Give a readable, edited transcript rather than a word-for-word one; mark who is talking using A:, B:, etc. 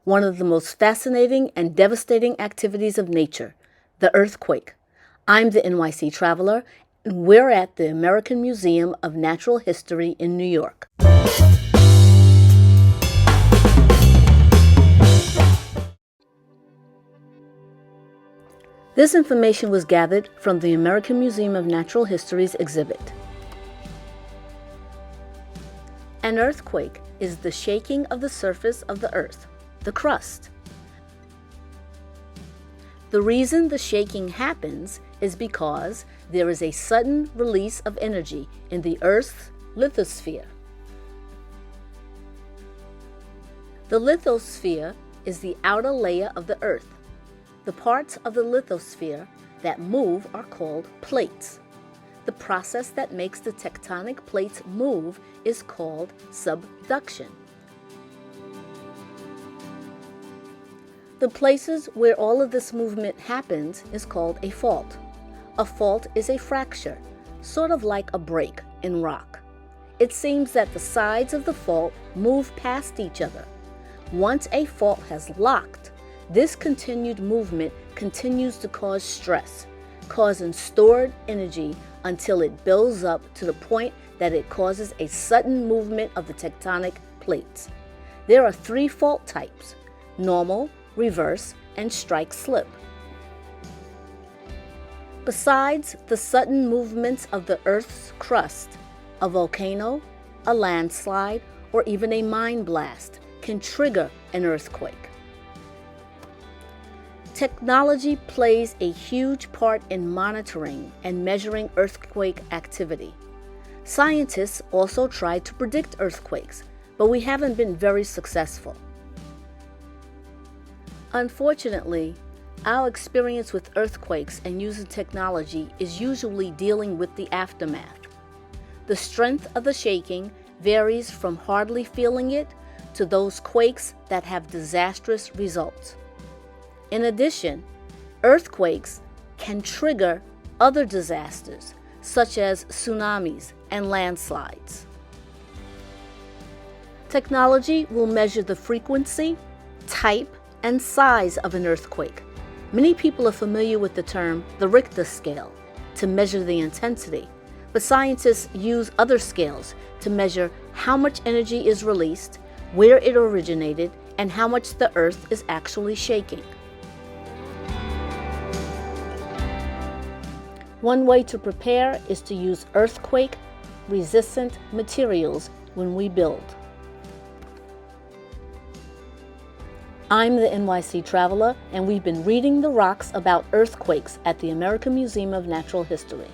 A: one of the most fascinating and devastating activities of nature, the earthquake. I'm the NYC Traveler, and we're at the American Museum of Natural History in New York. This information was gathered from the American Museum of Natural History's exhibit. An earthquake is the shaking of the surface of the earth, the crust. The reason the shaking happens is because there is a sudden release of energy in the Earth's lithosphere. The lithosphere is the outer layer of the Earth. The parts of the lithosphere that move are called plates. The process that makes the tectonic plates move is called subduction. The places where all of this movement happens is called a fault. A fault is a fracture, sort of like a break in rock. It seems that the sides of the fault move past each other. Once a fault has locked, this continued movement continues to cause stress, causing stored energy until it builds up to the point that it causes a sudden movement of the tectonic plates. There are 3 fault types: normal, reverse, and strike-slip. Besides the sudden movements of the Earth's crust, a volcano, a landslide, or even a mine blast can trigger an earthquake. Technology plays a huge part in monitoring and measuring earthquake activity. Scientists also try to predict earthquakes, but we haven't been very successful. Unfortunately, our experience with earthquakes and using technology is usually dealing with the aftermath. The strength of the shaking varies from hardly feeling it to those quakes that have disastrous results. In addition, earthquakes can trigger other disasters, such as tsunamis and landslides. Technology will measure the frequency, type, and size of an earthquake. Many people are familiar with the term the Richter scale to measure the intensity, but scientists use other scales to measure how much energy is released, where it originated, and how much the earth is actually shaking. One way to prepare is to use earthquake-resistant materials when we build. I'm the NYC Traveler, and we've been reading the rocks about earthquakes at the American Museum of Natural History.